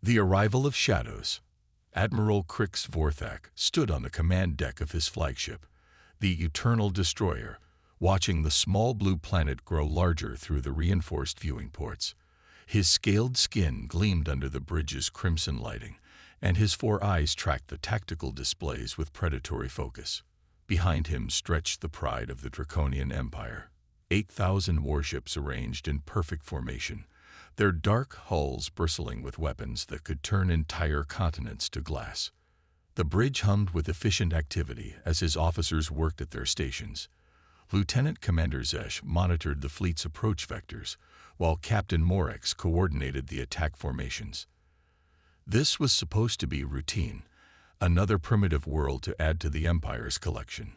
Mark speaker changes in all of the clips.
Speaker 1: The arrival of shadows. Admiral Crix Vorthak stood on the command deck of his flagship, the Eternal Destroyer, watching the small blue planet grow larger through the reinforced viewing ports. His scaled skin gleamed under the bridge's crimson lighting, and his 4 eyes tracked the tactical displays with predatory focus. Behind him stretched the pride of the Draconian Empire. 8,000 warships arranged in perfect formation, their dark hulls bristling with weapons that could turn entire continents to glass. The bridge hummed with efficient activity as his officers worked at their stations. Lieutenant Commander Zesh monitored the fleet's approach vectors, while Captain Morex coordinated the attack formations. This was supposed to be routine, another primitive world to add to the Empire's collection.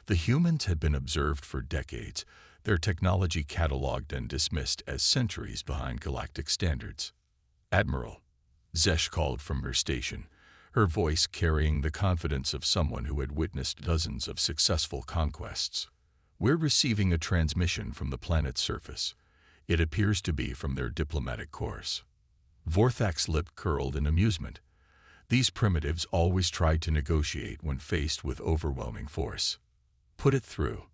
Speaker 1: The humans had been observed for decades, their technology catalogued and dismissed as centuries behind galactic standards. "Admiral," Zesh called from her station, her voice carrying the confidence of someone who had witnessed dozens of successful conquests. "We're receiving a transmission from the planet's surface. It appears to be from their diplomatic course." Vorthak's lip curled in amusement. These primitives always tried to negotiate when faced with overwhelming force. "Put it through.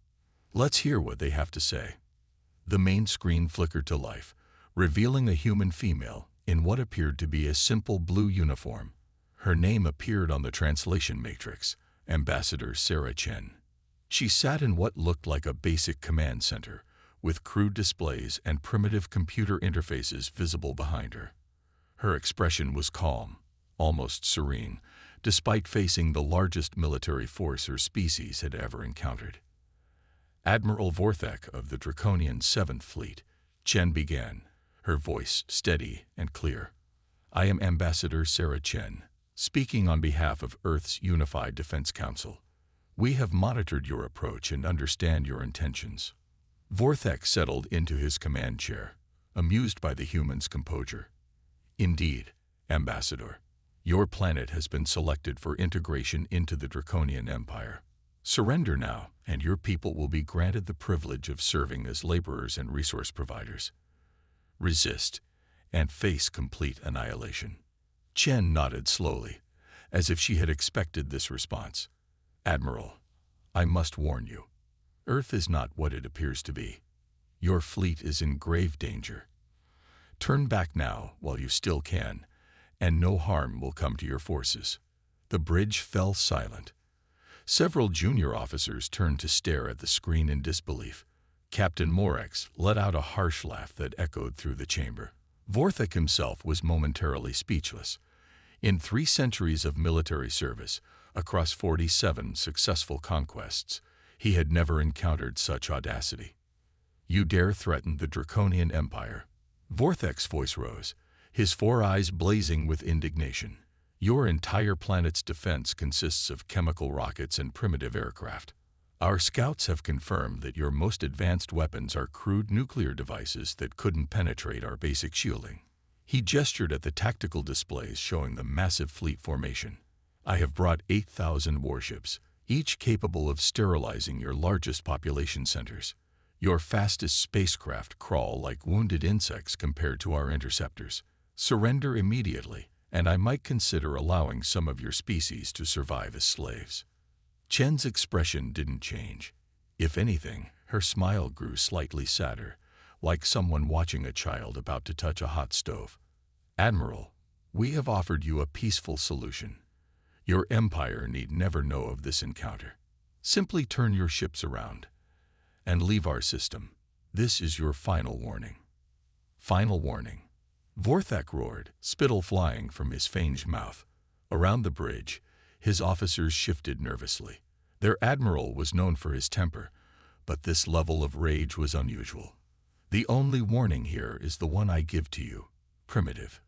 Speaker 1: Let's hear what they have to say." The main screen flickered to life, revealing a human female in what appeared to be a simple blue uniform. Her name appeared on the translation matrix, Ambassador Sarah Chen. She sat in what looked like a basic command center, with crude displays and primitive computer interfaces visible behind her. Her expression was calm, almost serene, despite facing the largest military force her species had ever encountered. "Admiral Vorthak of the Draconian 7th Fleet," Chen began, her voice steady and clear. "I am Ambassador Sarah Chen, speaking on behalf of Earth's Unified Defense Council. We have monitored your approach and understand your intentions." Vorthak settled into his command chair, amused by the human's composure. "Indeed, Ambassador, your planet has been selected for integration into the Draconian Empire. Surrender now, and your people will be granted the privilege of serving as laborers and resource providers. Resist, and face complete annihilation." Chen nodded slowly, as if she had expected this response. "Admiral, I must warn you. Earth is not what it appears to be. Your fleet is in grave danger. Turn back now while you still can, and no harm will come to your forces." The bridge fell silent. Several junior officers turned to stare at the screen in disbelief. Captain Morex let out a harsh laugh that echoed through the chamber. Vorthak himself was momentarily speechless. In 3 centuries of military service, across 47 successful conquests, he had never encountered such audacity. "You dare threaten the Draconian Empire?" Vorthak's voice rose, his 4 eyes blazing with indignation. "Your entire planet's defense consists of chemical rockets and primitive aircraft. Our scouts have confirmed that your most advanced weapons are crude nuclear devices that couldn't penetrate our basic shielding." He gestured at the tactical displays showing the massive fleet formation. "I have brought 8,000 warships, each capable of sterilizing your largest population centers. Your fastest spacecraft crawl like wounded insects compared to our interceptors. Surrender immediately, and I might consider allowing some of your species to survive as slaves." Chen's expression didn't change. If anything, her smile grew slightly sadder, like someone watching a child about to touch a hot stove. "Admiral, we have offered you a peaceful solution. Your empire need never know of this encounter. Simply turn your ships around and leave our system. This is your final warning." "Final warning?" Vorthak roared, spittle flying from his fanged mouth. Around the bridge, his officers shifted nervously. Their admiral was known for his temper, but this level of rage was unusual. "The only warning here is the one I give to you, primitive.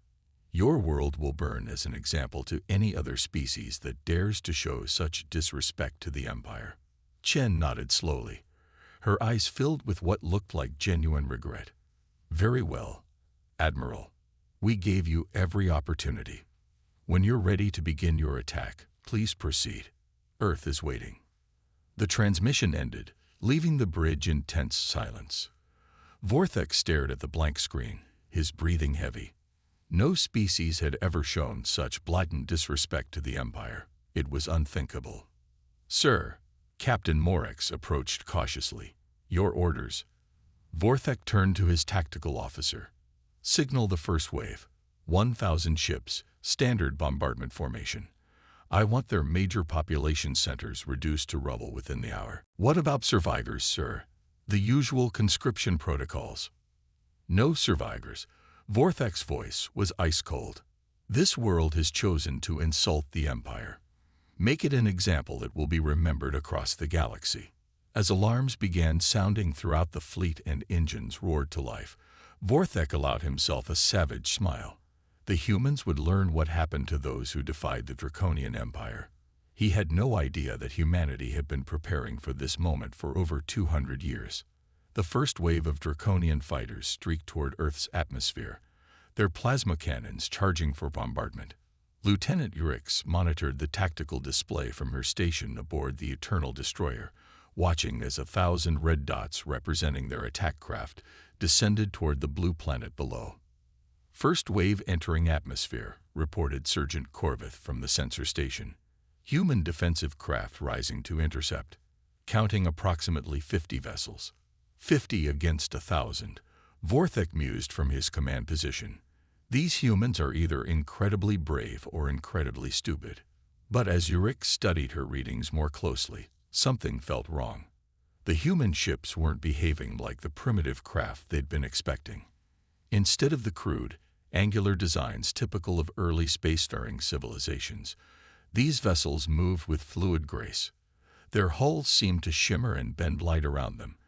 Speaker 1: Your world will burn as an example to any other species that dares to show such disrespect to the Empire." Chen nodded slowly, her eyes filled with what looked like genuine regret. "Very well, Admiral. We gave you every opportunity. When you're ready to begin your attack, please proceed. Earth is waiting." The transmission ended, leaving the bridge in tense silence. Vorthak stared at the blank screen, his breathing heavy. No species had ever shown such blatant disrespect to the Empire. It was unthinkable. "Sir," Captain Morix approached cautiously. "Your orders." Vorthek turned to his tactical officer. "Signal the first wave. 1,000 ships, standard bombardment formation. I want their major population centers reduced to rubble within the hour." "What about survivors, sir?" "The usual conscription protocols." "No survivors." Vorthek's voice was ice cold. "This world has chosen to insult the Empire. Make it an example that will be remembered across the galaxy." As alarms began sounding throughout the fleet and engines roared to life, Vorthek allowed himself a savage smile. The humans would learn what happened to those who defied the Draconian Empire. He had no idea that humanity had been preparing for this moment for over 200 years. The first wave of Draconian fighters streaked toward Earth's atmosphere, their plasma cannons charging for bombardment. Lieutenant Urix monitored the tactical display from her station aboard the Eternal Destroyer, watching as 1,000 red dots representing their attack craft descended toward the blue planet below. "First wave entering atmosphere," reported Sergeant Corvith from the sensor station. "Human defensive craft rising to intercept. Counting approximately 50 vessels." 50 against 1,000, Vorthek mused from his command position. These humans are either incredibly brave or incredibly stupid. But as Urix studied her readings more closely, something felt wrong. The human ships weren't behaving like the primitive craft they'd been expecting. Instead of the crude, angular designs typical of early spacefaring civilizations, these vessels moved with fluid grace. Their hulls seemed to shimmer and bend light around them,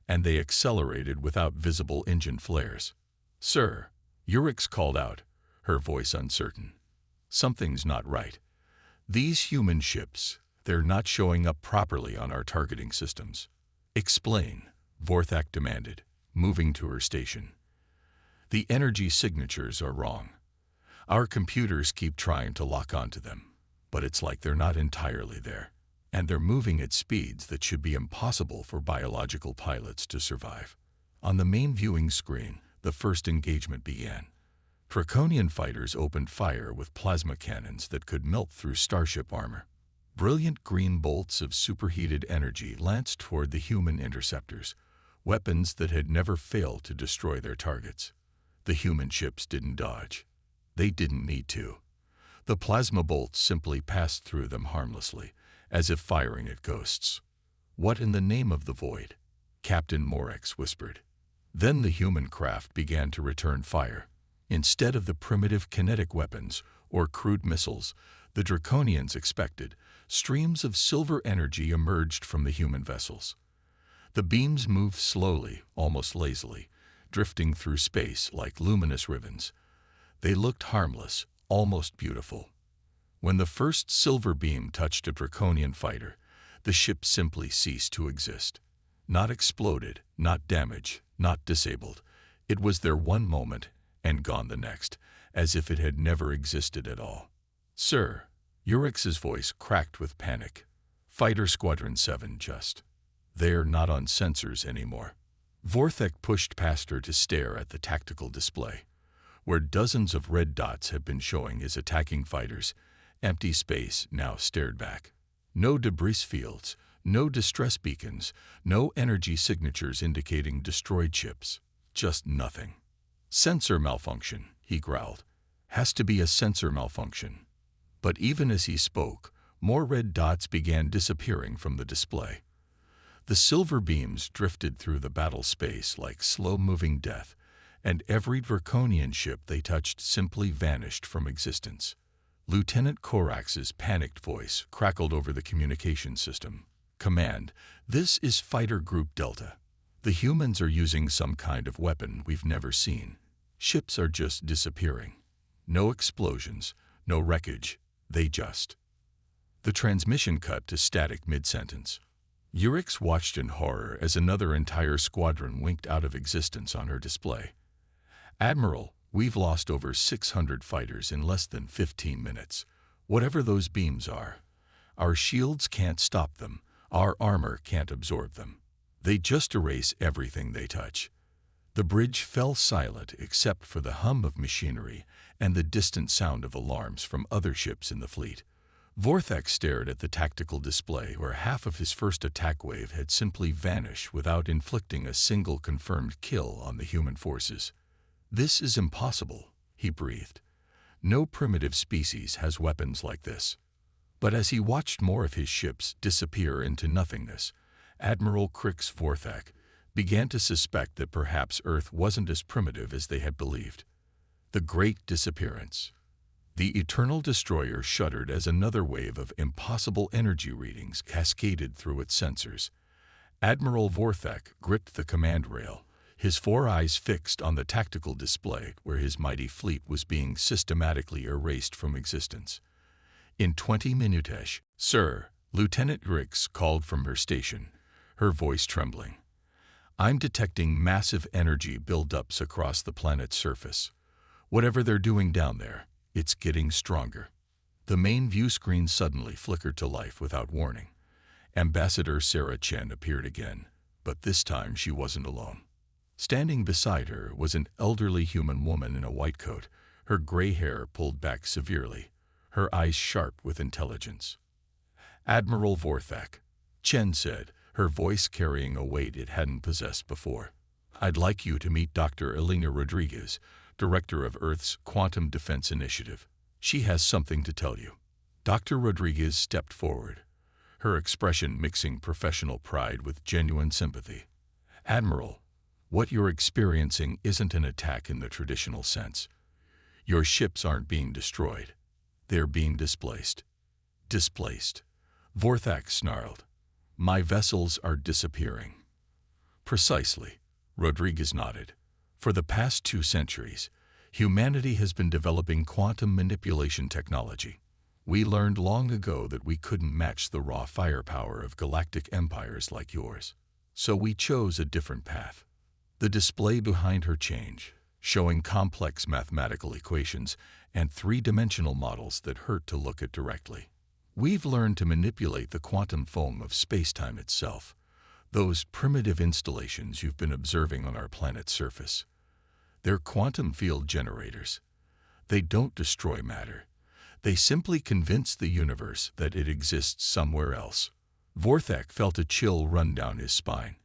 Speaker 1: and they accelerated without visible engine flares. "Sir," Urix called out, her voice uncertain. "Something's not right. These human ships, they're not showing up properly on our targeting systems." "Explain," Vorthek demanded, moving to her station. "The energy signatures are wrong. Our computers keep trying to lock onto them, but it's like they're not entirely there. And they're moving at speeds that should be impossible for biological pilots to survive." On the main viewing screen, the first engagement began. Draconian fighters opened fire with plasma cannons that could melt through starship armor. Brilliant green bolts of superheated energy lanced toward the human interceptors, weapons that had never failed to destroy their targets. The human ships didn't dodge. They didn't need to. The plasma bolts simply passed through them harmlessly, as if firing at ghosts. "What in the name of the void?" Captain Morix whispered. Then the human craft began to return fire. Instead of the primitive kinetic weapons or crude missiles the Draconians expected, streams of silver energy emerged from the human vessels. The beams moved slowly, almost lazily, drifting through space like luminous ribbons. They looked harmless, almost beautiful. When the first silver beam touched a Draconian fighter, the ship simply ceased to exist. Not exploded, not damaged, not disabled. It was there one moment and gone the next, as if it had never existed at all. "Sir," Urix's voice cracked with panic. "Fighter Squadron 7 just. They're not on sensors anymore." Vorthek pushed past her to stare at the tactical display, where dozens of red dots had been showing as attacking fighters. Empty space now stared back. No debris fields, no distress beacons, no energy signatures indicating destroyed ships. Just nothing. "Sensor malfunction," he growled. "Has to be a sensor malfunction." But even as he spoke, more red dots began disappearing from the display. The silver beams drifted through the battle space like slow-moving death, and every Draconian ship they touched simply vanished from existence. Lieutenant Corax's panicked voice crackled over the communication system. "Command, this is Fighter Group Delta. The humans are using some kind of weapon we've never seen. Ships are just disappearing. No explosions, no wreckage, they just..." The transmission cut to static mid-sentence. Urix watched in horror as another entire squadron winked out of existence on her display. "Admiral, we've lost over 600 fighters in less than 15 minutes. Whatever those beams are. Our shields can't stop them. Our armor can't absorb them. They just erase everything they touch." The bridge fell silent except for the hum of machinery and the distant sound of alarms from other ships in the fleet. Vorthak stared at the tactical display where half of his first attack wave had simply vanished without inflicting a single confirmed kill on the human forces. "This is impossible," he breathed. "No primitive species has weapons like this." But as he watched more of his ships disappear into nothingness, Admiral Crix Vorthak began to suspect that perhaps Earth wasn't as primitive as they had believed. The Great Disappearance. The Eternal Destroyer shuddered as another wave of impossible energy readings cascaded through its sensors. Admiral Vorthak gripped the command rail, his 4 eyes fixed on the tactical display where his mighty fleet was being systematically erased from existence. "In 20 minutes, sir," Lieutenant Crix called from her station, her voice trembling. "I'm detecting massive energy buildups across the planet's surface. Whatever they're doing down there, it's getting stronger." The main view screen suddenly flickered to life without warning. Ambassador Sarah Chen appeared again, but this time she wasn't alone. Standing beside her was an elderly human woman in a white coat, her gray hair pulled back severely, her eyes sharp with intelligence. "Admiral Vorthak," Chen said, her voice carrying a weight it hadn't possessed before. "I'd like you to meet Dr. Elena Rodriguez, Director of Earth's Quantum Defense Initiative. She has something to tell you." Dr. Rodriguez stepped forward, her expression mixing professional pride with genuine sympathy. "Admiral, what you're experiencing isn't an attack in the traditional sense. Your ships aren't being destroyed. They're being displaced." "Displaced?" Vorthak snarled. "My vessels are disappearing." "Precisely," Rodriguez nodded. "For the past 2 centuries, humanity has been developing quantum manipulation technology. We learned long ago that we couldn't match the raw firepower of galactic empires like yours. So we chose a different path." The display behind her changed, showing complex mathematical equations and 3-dimensional models that hurt to look at directly. "We've learned to manipulate the quantum foam of space-time itself, those primitive installations you've been observing on our planet's surface. They're quantum field generators. They don't destroy matter. They simply convince the universe that it exists somewhere else." Vorthak felt a chill run down his spine.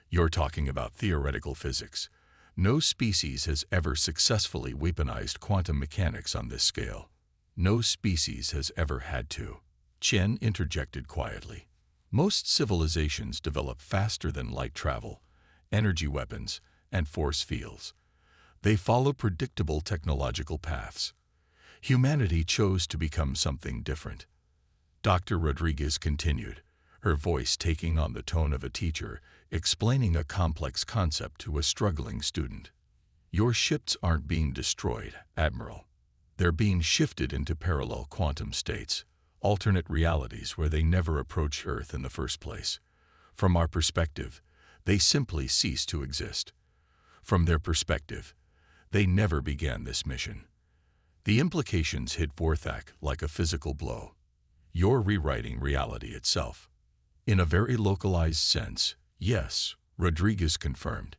Speaker 1: "You're talking about theoretical physics. No species has ever successfully weaponized quantum mechanics on this scale. No species has ever had to." Chen interjected quietly. "Most civilizations develop faster than light travel, energy weapons, and force fields. They follow predictable technological paths. Humanity chose to become something different." Dr. Rodriguez continued, her voice taking on the tone of a teacher explaining a complex concept to a struggling student. "Your ships aren't being destroyed, Admiral. They're being shifted into parallel quantum states, alternate realities where they never approached Earth in the first place. From our perspective, they simply cease to exist. From their perspective, they never began this mission." The implications hit Vorthak like a physical blow. "You're rewriting reality itself." "In a very localized sense, yes," Rodriguez confirmed.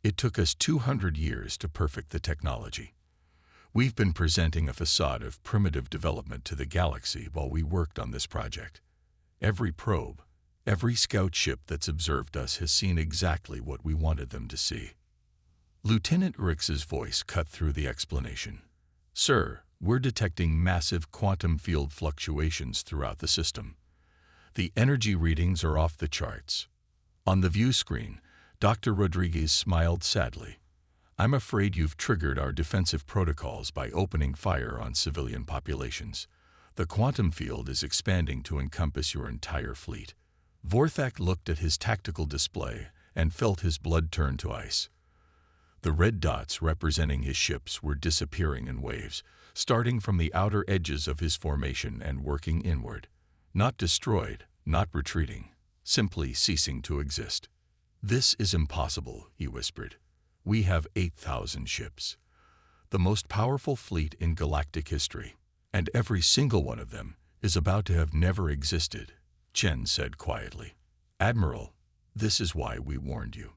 Speaker 1: "It took us 200 years to perfect the technology. We've been presenting a facade of primitive development to the galaxy while we worked on this project. Every probe, every scout ship that's observed us has seen exactly what we wanted them to see." Lieutenant Crix's voice cut through the explanation. "Sir, we're detecting massive quantum field fluctuations throughout the system. The energy readings are off the charts." On the view screen, Dr. Rodriguez smiled sadly. "I'm afraid you've triggered our defensive protocols by opening fire on civilian populations. The quantum field is expanding to encompass your entire fleet." Vorthak looked at his tactical display and felt his blood turn to ice. The red dots representing his ships were disappearing in waves, starting from the outer edges of his formation and working inward. Not destroyed, not retreating, simply ceasing to exist. "This is impossible," he whispered. "We have 8,000 ships, the most powerful fleet in galactic history, and every single one of them is about to have never existed," Chen said quietly. "Admiral, this is why we warned you."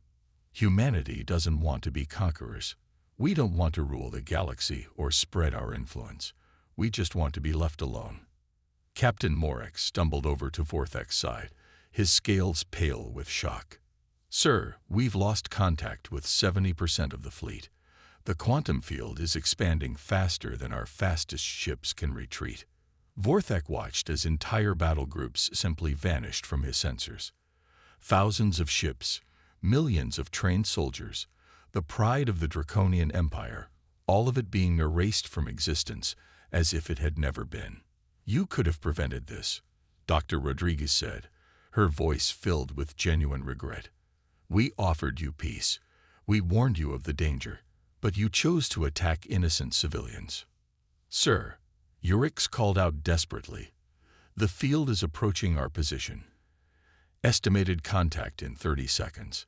Speaker 1: Humanity doesn't want to be conquerors. We don't want to rule the galaxy or spread our influence. We just want to be left alone. Captain Morek stumbled over to Vorthek's side, his scales pale with shock. "Sir, we've lost contact with 70% of the fleet. The quantum field is expanding faster than our fastest ships can retreat." Vorthek watched as entire battle groups simply vanished from his sensors. Thousands of ships, millions of trained soldiers, the pride of the Draconian Empire, all of it being erased from existence as if it had never been. "You could have prevented this," Dr. Rodriguez said, her voice filled with genuine regret. "We offered you peace. We warned you of the danger, but you chose to attack innocent civilians." "Sir," Urix called out desperately, "the field is approaching our position. Estimated contact in 30 seconds.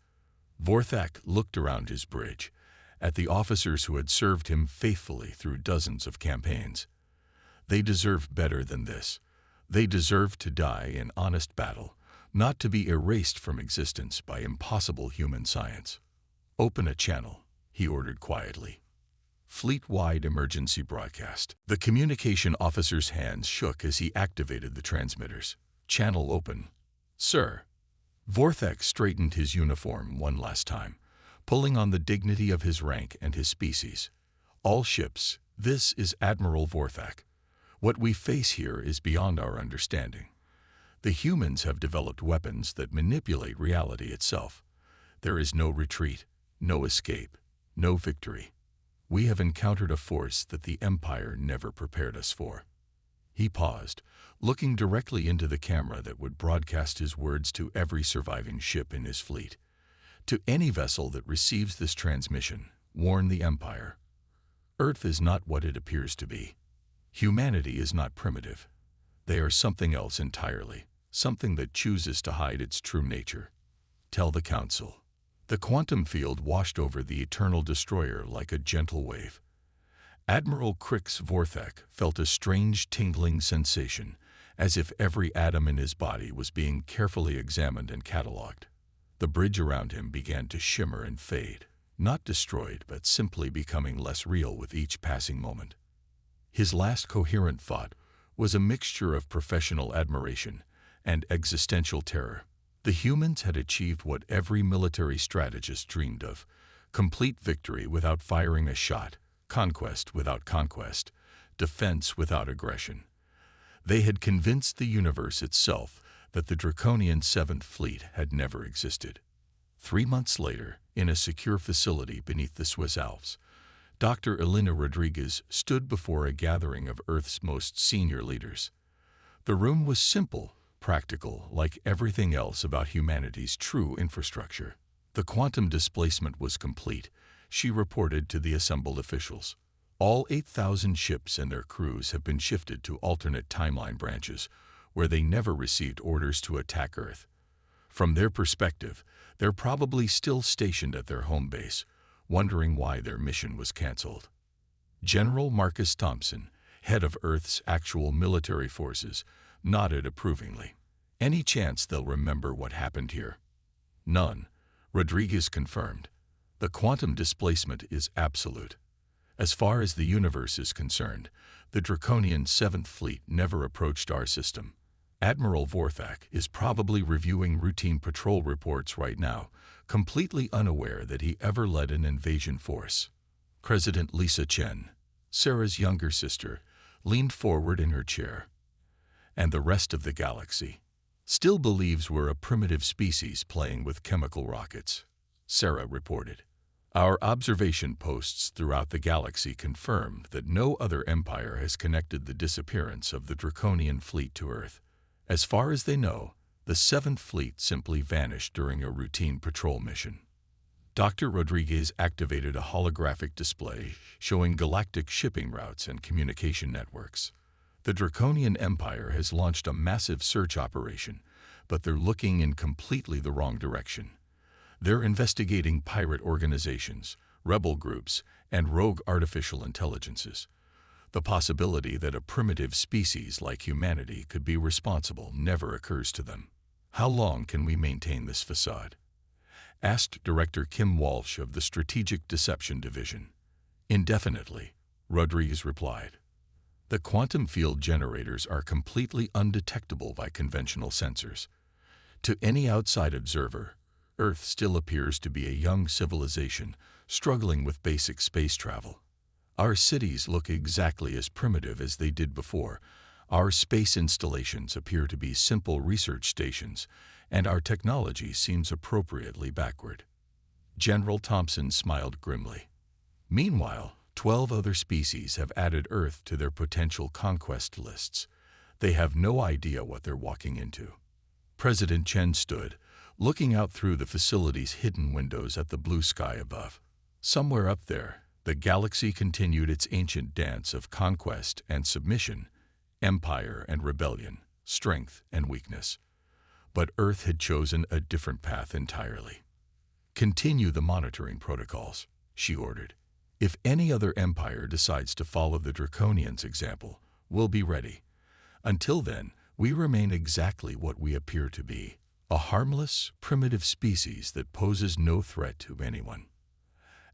Speaker 1: Vorthek looked around his bridge, at the officers who had served him faithfully through dozens of campaigns. They deserve better than this. They deserve to die in honest battle, not to be erased from existence by impossible human science. "Open a channel," he ordered quietly. Fleet-wide emergency broadcast. The communication officer's hands shook as he activated the transmitters. "Channel open." "Sir." Vorthek straightened his uniform one last time, pulling on the dignity of his rank and his species. "All ships, this is Admiral Vorthek. What we face here is beyond our understanding. The humans have developed weapons that manipulate reality itself. There is no retreat, no escape, no victory. We have encountered a force that the Empire never prepared us for." He paused, looking directly into the camera that would broadcast his words to every surviving ship in his fleet. "To any vessel that receives this transmission, warn the Empire. Earth is not what it appears to be. Humanity is not primitive. They are something else entirely, something that chooses to hide its true nature. Tell the Council." The quantum field washed over the Eternal Destroyer like a gentle wave. Admiral Krix Vorthek felt a strange tingling sensation, as if every atom in his body was being carefully examined and catalogued. The bridge around him began to shimmer and fade, not destroyed but simply becoming less real with each passing moment. His last coherent thought was a mixture of professional admiration and existential terror. The humans had achieved what every military strategist dreamed of: complete victory without firing a shot, conquest without conquest, defense without aggression. They had convinced the universe itself that the Draconian Seventh Fleet had never existed. 3 months later, in a secure facility beneath the Swiss Alps, Dr. Elena Rodriguez stood before a gathering of Earth's most senior leaders. The room was simple, practical, like everything else about humanity's true infrastructure. The quantum displacement was complete, she reported to the assembled officials. All 8,000 ships and their crews have been shifted to alternate timeline branches, where they never received orders to attack Earth. From their perspective, they're probably still stationed at their home base, wondering why their mission was canceled. General Marcus Thompson, head of Earth's actual military forces, nodded approvingly. "Any chance they'll remember what happened here?" "None," Rodriguez confirmed. "The quantum displacement is absolute. As far as the universe is concerned, the Draconian Seventh Fleet never approached our system. Admiral Vorthek is probably reviewing routine patrol reports right now, completely unaware that he ever led an invasion force." President Lisa Chen, Sarah's younger sister, leaned forward in her chair. "And the rest of the galaxy still believes we're a primitive species playing with chemical rockets," Sarah reported. "Our observation posts throughout the galaxy confirm that no other empire has connected the disappearance of the Draconian fleet to Earth. As far as they know, the Seventh Fleet simply vanished during a routine patrol mission." Dr. Rodriguez activated a holographic display showing galactic shipping routes and communication networks. "The Draconian Empire has launched a massive search operation, but they're looking in completely the wrong direction. They're investigating pirate organizations, rebel groups, and rogue artificial intelligences. The possibility that a primitive species like humanity could be responsible never occurs to them. How long can we maintain this facade?" asked Director Kim Walsh of the Strategic Deception Division. Indefinitely, Rodriguez replied. The quantum field generators are completely undetectable by conventional sensors. To any outside observer, Earth still appears to be a young civilization struggling with basic space travel. Our cities look exactly as primitive as they did before. Our space installations appear to be simple research stations, and our technology seems appropriately backward. General Thompson smiled grimly. Meanwhile, 12 other species have added Earth to their potential conquest lists. They have no idea what they're walking into. President Chen stood, looking out through the facility's hidden windows at the blue sky above. Somewhere up there, the galaxy continued its ancient dance of conquest and submission, empire and rebellion, strength and weakness. But Earth had chosen a different path entirely. Continue the monitoring protocols, she ordered. If any other empire decides to follow the Draconians' example, we'll be ready. Until then, we remain exactly what we appear to be, a harmless, primitive species that poses no threat to anyone.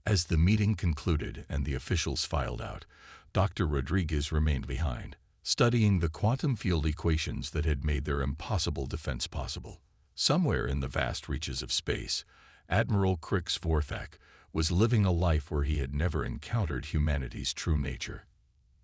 Speaker 1: As the meeting concluded and the officials filed out, Dr. Rodriguez remained behind, studying the quantum field equations that had made their impossible defense possible. Somewhere in the vast reaches of space, Admiral Crix Vorthak was living a life where he had never encountered humanity's true nature.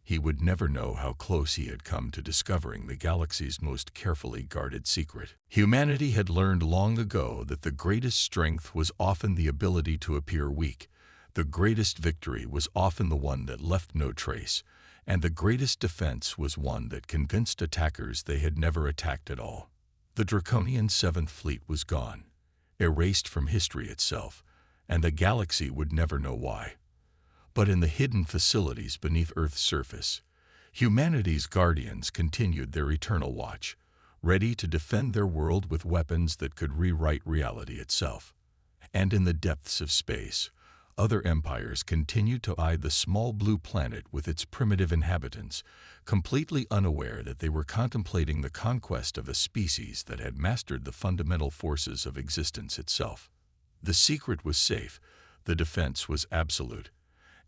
Speaker 1: He would never know how close he had come to discovering the galaxy's most carefully guarded secret. Humanity had learned long ago that the greatest strength was often the ability to appear weak, the greatest victory was often the one that left no trace, and the greatest defense was one that convinced attackers they had never attacked at all. The Draconian Seventh Fleet was gone, erased from history itself, and the galaxy would never know why. But in the hidden facilities beneath Earth's surface, humanity's guardians continued their eternal watch, ready to defend their world with weapons that could rewrite reality itself. And in the depths of space, other empires continued to eye the small blue planet with its primitive inhabitants, completely unaware that they were contemplating the conquest of a species that had mastered the fundamental forces of existence itself. The secret was safe, the defense was absolute,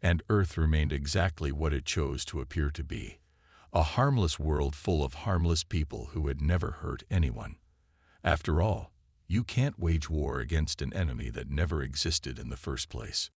Speaker 1: and Earth remained exactly what it chose to appear to be, a harmless world full of harmless people who had never hurt anyone. After all, you can't wage war against an enemy that never existed in the first place.